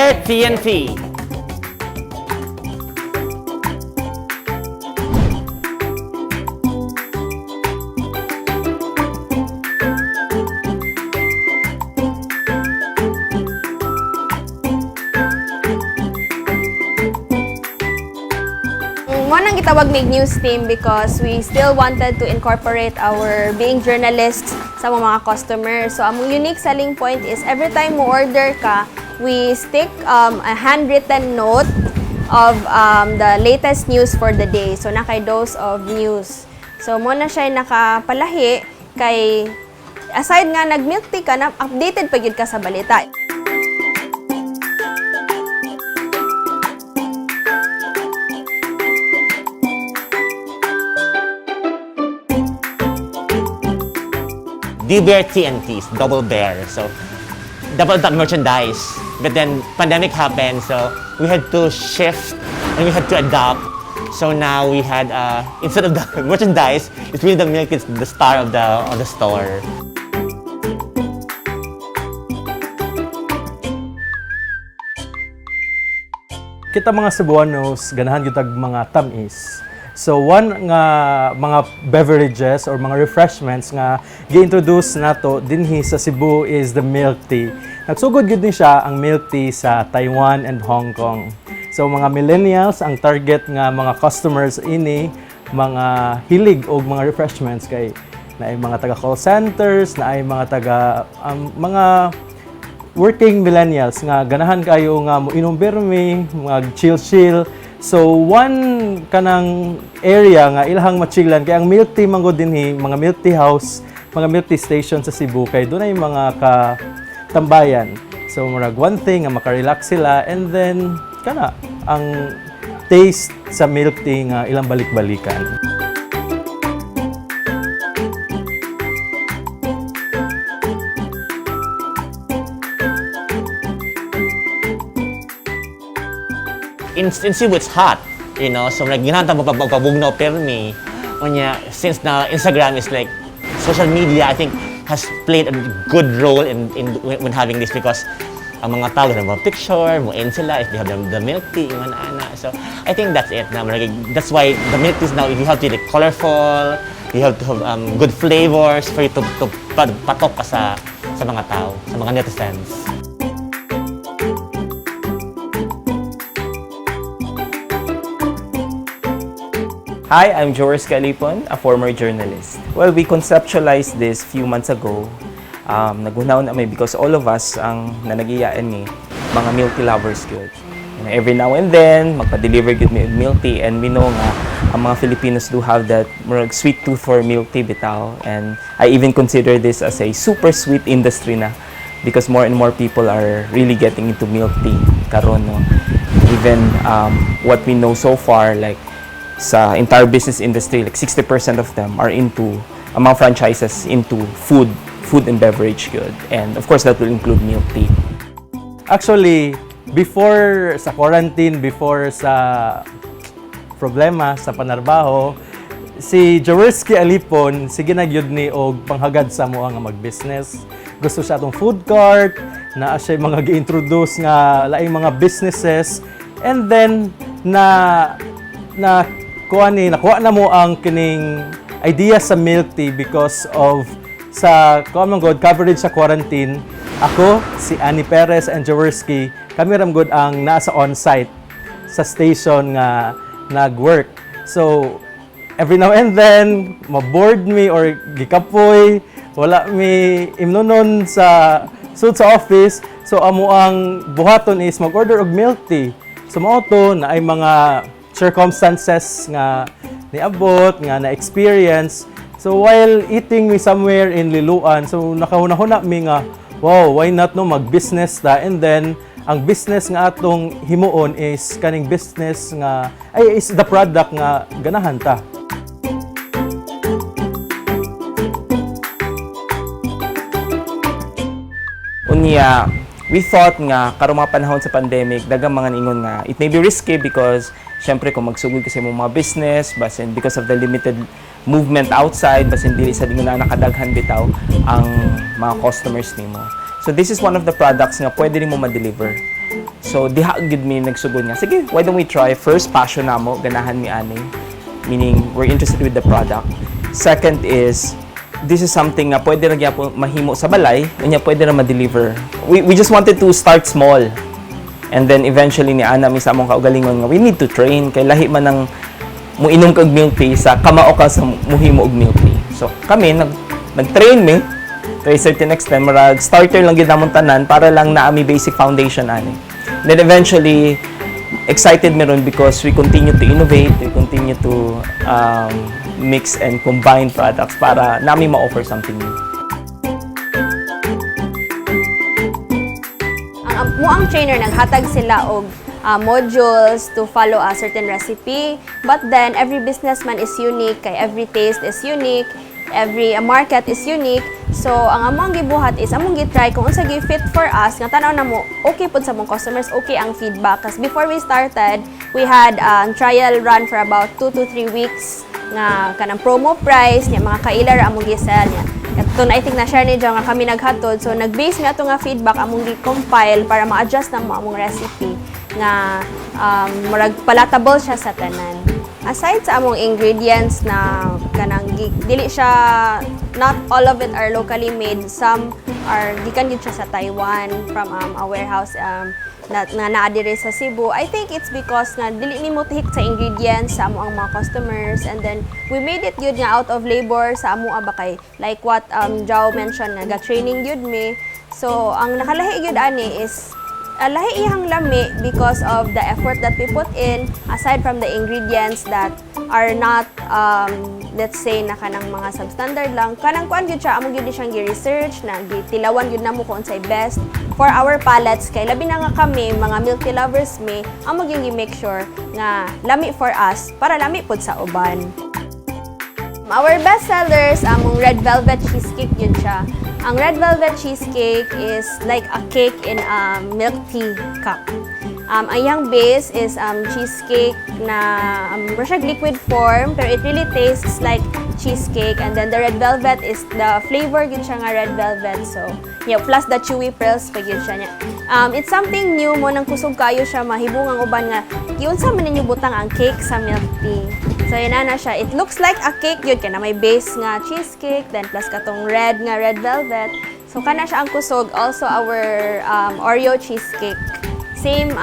Bear TNT. Mo nang gitawag mig news team because we still wanted to incorporate our being journalists sa mga customers. So, ang unique selling point is every time mo order ka, we stick a handwritten note of the latest news for the day. So, nakay dose of news. So, mo na siya nakapalahi kay aside nga nag-milk tea ka, na updated pa gyud ka sa balita. The Bear TNTs, double bear. So, double that merchandise. But then, pandemic happened, so we had to shift and we had to adapt. So now we had, instead of the merchandise, it's really the milk, it's the star of the store. Kita mga Cebuanos, ganahan gyud mga tamis. So one nga mga beverages or mga refreshments nga gi-introduce nato dinhi sa Cebu is the milk tea. Nagsugod gyud ni siya ang milk tea sa Taiwan and Hong Kong. So mga millennials ang target nga mga customers ini, mga hilig og mga refreshments kay naay mga taga call centers, naay mga taga mga working millennials nga ganahan kayo nga moinom berme, mag chill. So one kanang area nga ilahang machillan kay ang milk tea manggod dinhi, mga milk tea house, mga milk tea station sa Cebu kay dunay mga katambayan. So murag one thing nga makarelax sila and then kana ang taste sa milk tea nga ilang balik-balikan. In Cebu, it's hot, you know, so like ginanta mo pagpabugnaw permi. Since na Instagram is like social media, I think has played a good role in when having this because ang mga tao na mga picture, mo in sila if they have the milk tea, yung ana. So I think that's it. That's why the milk tea is now you have to be colorful, you have to have good flavors for you to patok ka sa mga tao, sa mga netizens. Hi, I'm Joris Calipon, a former journalist. Well, we conceptualized this few months ago. Nagunaw na may because all of us ang nanagiyaan ni mga milk tea lovers good. And every now and then, magpa-deliver good milk tea and we know nga ang mga Filipinos do have that sweet tooth for milk tea bitaw. And I even consider this as a super sweet industry na because more and more people are really getting into milk tea karon no. Even what we know so far, like sa entire business industry, like 60% of them are into, among franchises, into food and beverage good. And of course, that will include milk tea. Actually, before sa quarantine, before sa problema sa panarbaho, si Jaworski Alipon, sige nagyud ni og panghagad sa mo nga mag-business. Gusto siya atong food cart, na siya mga gi-introduce nga laing mga businesses, and then nakuha na mo ang kining idea sa milk tea because of sa coverage sa quarantine. Ako, si Annie Perez and Jaworski, kami ramgod ang nasa on-site sa station nga nag-work. So, every now and then, ma-board me or gikapoy, wala mi imnonon sa office. So, amo ang buhaton is mag-order og milk tea. So, mao to na ay mga circumstances nga niabot, nga na-experience. So while eating me somewhere in Liloan, so nakahuna-huna mi nga, wow, why not no mag-business ta? And then, ang business nga atong himuon is kaning business nga, is the product nga ganahan ta. Unya, we thought nga karong mga panahon sa pandemic daghang mga ingon nga it may be risky because syempre kung magsugod kasi mo mga business basin because of the limited movement outside basin dili sa dingon na nakadaghan bitaw ang mga customers nimo. So this is one of the products nga pwede nimo ma-deliver So diha gid mi nagsugod nga, sige, why don't we try? First, passion namo, ganahan mi ani. Meaning, we're interested with the product. Second is, this is something nga pwede ra gyapon mahimo sa balay, unya pwede ra ma-deliver. We just wanted to start small. And then eventually ni ana mi sa among kaugalingon nga we need to train kay lahi man ng muinom kag milk tea sa kamao ka sa muhimo og milk tea. So kami nag-train mi to a certain extent, marag starter lang gid namon tanan para lang na ami basic foundation ani. Then eventually excited mi ron because we continue to innovate, we continue to mix and combine products para nami ma-offer something new. Ang trainer naghatag sila og modules to follow a certain recipe, but then every businessman is unique, kay every taste is unique, every market is unique. So ang among gibuhat is among gitry kung unsa gi fit for us nga tan-aw namo okay pud sa among customers, okay ang feedback. Cause before we started, we had trial run for about 2 to 3 weeks nga kanang promo price nya mga kailar among gi-sell nya. Ito na I think na share ni John nga kami naghatod, so nag-base mi ato nga feedback among gi-compile para ma-adjust na mo among recipe nga murag palatable siya sa tanan. Aside sa among ingredients na kanang dili siya, not all of it are locally made, some are gikan gid siya sa Taiwan from a warehouse na naadire sa Cebu. I think it's because nga dili mi mo tihik sa ingredients sa amo ang mga customers, and then we made it yun nga out of labor sa amo abakay, like what Jao mentioned nga ga-training yun mi. So ang nakalahi yun ani is lahi iyang lami because of the effort that we put in, aside from the ingredients that are not let's say na kanang mga substandard lang, kanang kuan gyud siya amo gyud siyang gi-research na gitilawan gyud namo kung unsay best for our palates, kay labi na nga kami mga milk tea lovers mi amo gyud gi-make sure nga lami for us para lami pud sa uban. Our best sellers among red velvet cheesecake yun siya. Ang red velvet cheesecake is like a cake in a milk tea cup. Ang iyang base is cheesecake na siya liquid form, pero it really tastes like cheesecake. And then the red velvet is the flavor yun siya nga red velvet. So, yeah, plus the chewy pearls pag yun siya niya. It's something new mo, nang kusog kayo siya, mahibong ang uban nga, yun sa man ninyo butang ang cake sa milk tea. So, yun na siya. It looks like a cake yun, kaya na may base nga cheesecake, then plus katong red nga red velvet. So, kana siya ang kusog. Also, our Oreo cheesecake. Same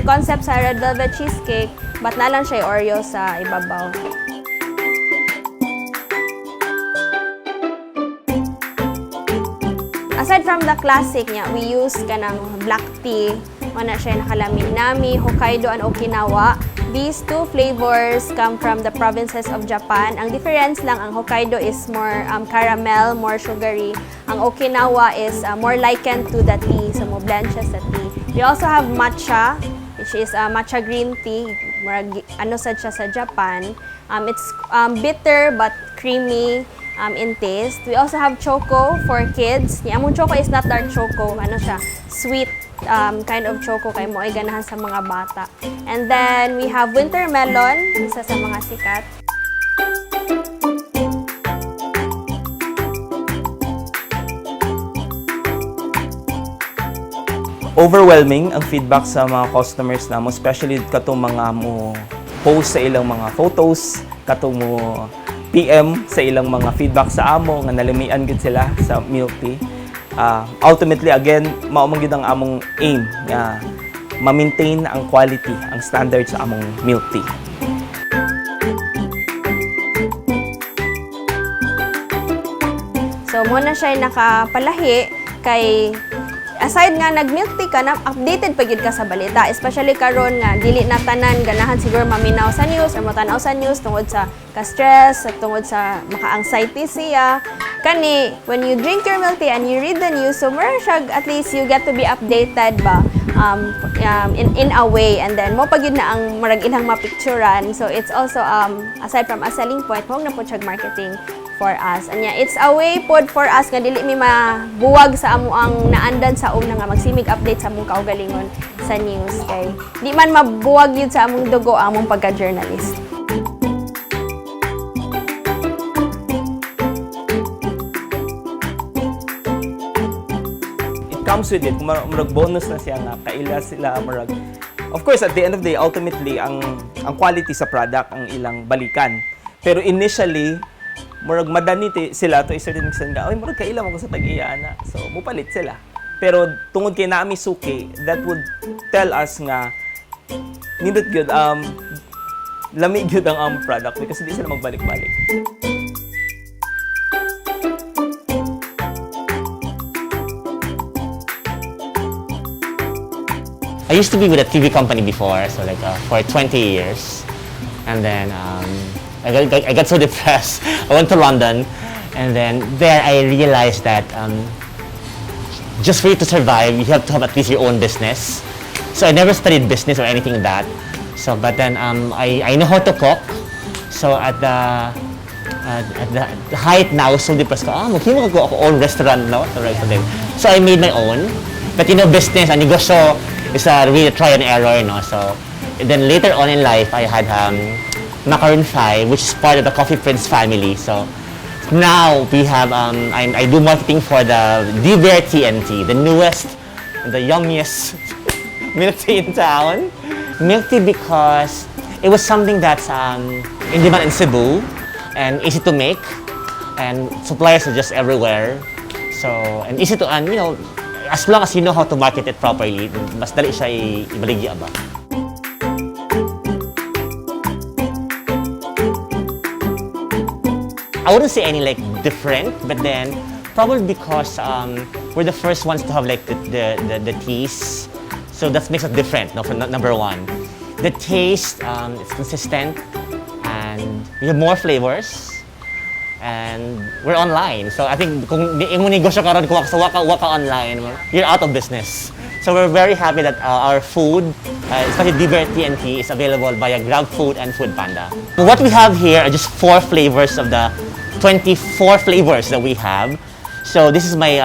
concept sa red velvet cheesecake, but na lang siya Oreo sa ibabaw. Aside from the classic niya, we use kanang black tea. Mana siya nakalamin nami, Hokkaido and Okinawa. These two flavors come from the provinces of Japan. Ang difference lang, ang Hokkaido is more caramel, more sugary. Ang Okinawa is more likened to the tea, so mo blend siya sa tea. We also have matcha, which is matcha green tea. Ano sad siya sa Japan. It's bitter but creamy in taste. We also have choco for kids. Yung among choco is not dark choco, ano siya, sweet kind of choco kay mo ay ganahan sa mga bata. And then we have winter melon, isa sa mga sikat. Overwhelming ang feedback sa mga customers namo, especially katong mga mo post sa ilang mga photos, katong mo PM sa ilang mga feedback sa amo nga nalimian gid sila sa milk tea. Ultimately again, mao man gid ang among aim nga ma-maintain ang quality, ang standard sa among milk tea. So mo na siya nakapalahi kay aside nga nag-milk tea ka, na updated pa gyud ka sa balita, especially karon nga dili na tanan ganahan siguro maminaw sa news or matanaw sa news tungod sa ka-stress, tungod sa maka-anxiety siya. Kani, when you drink your milk tea and you read the news, so more siya, at least you get to be updated ba in a way, and then mo pag yun na ang marag ilang mapicturan. So it's also aside from a selling point, mo na po siya marketing for us. Anya, it's a way pod for us nga dili mi mabuwag sa amo ang naandan sa una nga magsimig update sa among kaugalingon sa news, kay di man mabuwag yun sa among dugo ang among pagka-journalist. comes with it, murag bonus na siya nga kaila sila murag. Of course, at the end of the day, ultimately ang quality sa product ang ilang balikan. Pero initially, murag madaniti sila to a certain extent nga, oy murag kaila mo sa tag-iya na. So mupalit sila. Pero tungod kay naami suki, that would tell us nga nindot gyud lami gyud ang product because hindi sila magbalik-balik. I used to be with a TV company before, so like for 20 years. And then I got so depressed. I went to London, and then there I realized that just for you to survive, you have to have at least your own business. So I never studied business or anything like that. So, but then I know how to cook. So at the height now, so depressed ko, maghimo ko ako own restaurant, no? So I made my own. But you know, business and negosyo is a really try and error, no? So then later on in life, I had Macaron 5, which is part of the Coffee Prince family. So now we have, I do marketing for the Diver TNT, the newest and the youngest milk tea in town. Milk tea because it was something that's in demand in Cebu and easy to make, and suppliers are just everywhere. So, and easy to, and you know, as long as you know how to market it properly, mas dali siya ibaligya ba. I wouldn't say any like different, but then probably because we're the first ones to have like the teas, so that makes it different. No, for number one, the taste is consistent, and we have more flavors, and we're online. So I think kung di mo negosyo ka ron sa waka online, you're out of business. So we're very happy that our food, especially Diver TNT, is available via GrabFood and Foodpanda. What we have here are just 4 flavors of the 24 flavors that we have. So this is my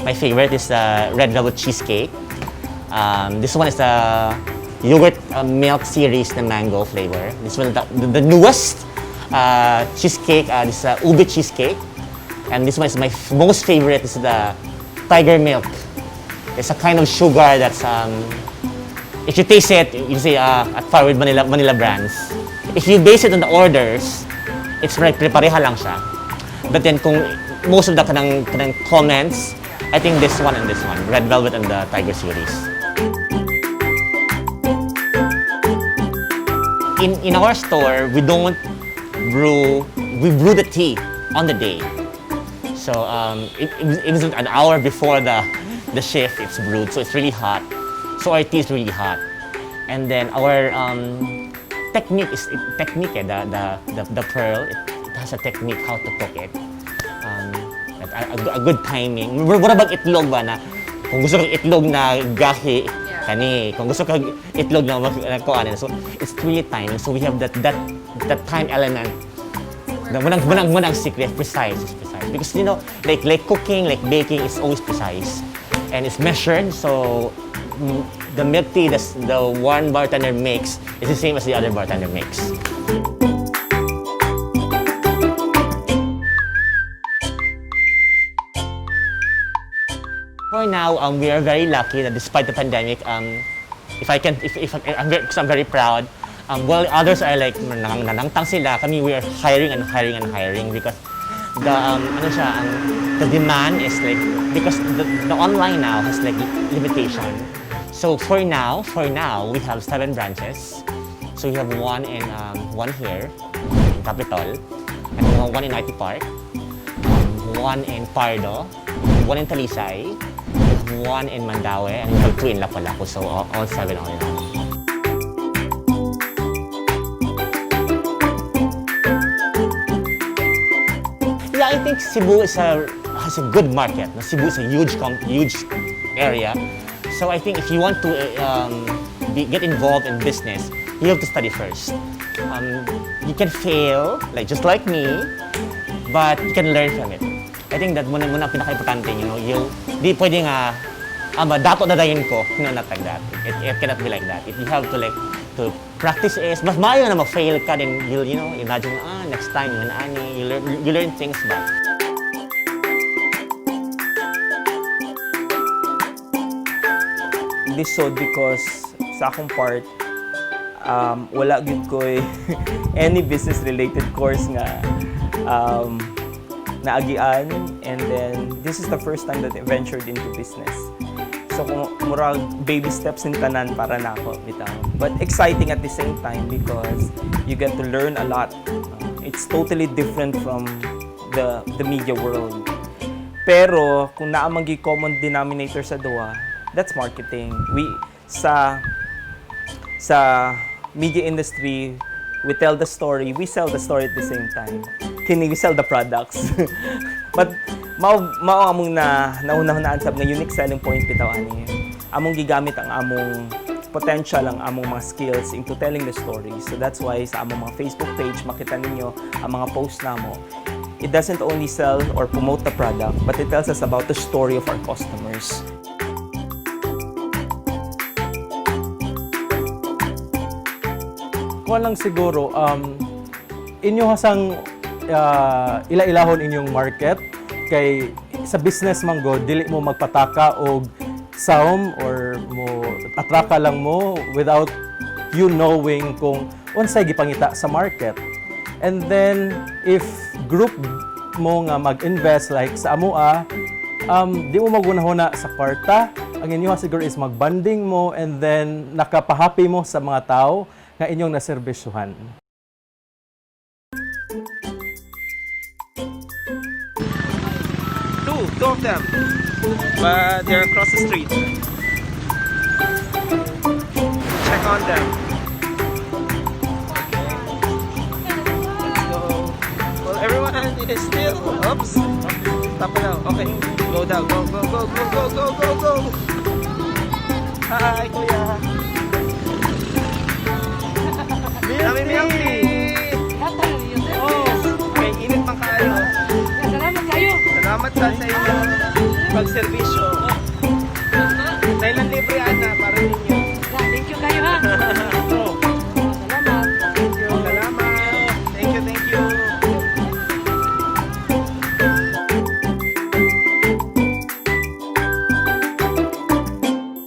my favorite is the red velvet cheesecake. This one is the yogurt milk series, the mango flavor. This one the newest cheesecake. This is ube cheesecake, and this one is my most favorite. This is the tiger milk. It's a kind of sugar that's if you taste it, you see at Forward Manila Brands. If you base it on the orders, it's like pareha lang siya. But then kung most of the kanang comments, I think this one and this one, Red Velvet and the Tiger series. In our store, we don't brew, we brew the tea on the day. So it was an hour before the shift, it's brewed, so it's really hot. So our tea is really hot. And then our technique is the pearl. It has a technique how to cook it. A good timing. Mura bang itlog ba na kung gusto kang itlog na gahi kani, kung gusto kang itlog na kuanin. So it's really timing. So we have that time element. The munang secret, precise. Because you know, like cooking, like baking, it's always precise. And it's measured, so the milk tea the one bartender makes is the same as the other bartender makes. For now, we are very lucky that despite the pandemic, I'm very proud. While others are like nanangtang sila, kami we are hiring because the demand is like, because the online now has like limitation. So for now we have 7 branches. So we have one here in Capitol, and one in IT Park, one in Pardo, one in Talisay, one in Mandaue, and we have 2 in Lapu-Lapu. So all 7 all in all. I think Cebu has a good market. Cebu is a huge area. So I think if you want to get involved in business, you have to study first. You can fail, just like me, but you can learn from it. I think that muna pinaka-importante, di pwedeng dato na dayon ko, not like that. It cannot be like that. If you have to practice is, mas maayo na ma-fail ka, then you'll, imagine, next time, you learn things back. lisod because sa akong part, wala gid ko any business related course nga naagian, and then this is the first time that I ventured into business. So kung murag baby steps in tanan para nako bitaw. But exciting at the same time because you get to learn a lot. It's totally different from the media world. Pero kung naa man gyud common denominator sa duha, that's marketing. We sa media industry, we tell the story, we sell the story at the same time. Kini we sell the products. But mao among nauna-hunaan sab nga unique selling point bitaw ani. Among gigamit ang among potential, ang among mga skills into telling the story. So that's why sa among mga Facebook page makita ninyo ang mga post namo. It doesn't only sell or promote the product, but it tells us about the story of our customers. Kuha lang siguro, inyo hasang ila-ilahon inyong market kay sa business man go, dili mo magpataka og saom or mo atraka lang mo without you knowing kung unsay gipangita sa market. And then if group mo nga mag-invest like sa amoa, di mo magunahuna sa kwarta. Ang inyo siguro is magbanding mo and then nakapahappy mo sa mga tao nga inyong naserbisyuhan. Two of them. But they're across the street. Check on them. Let's go. Well, everyone is still. Oops. Tapa now. Okay. Go down. Go, go, go, go, go, go, go, go. Hi, kuya. Kami milky. Oh, may init pang kayo. Salamat sa inyo pagserbisyo. Dahil ang libre anak.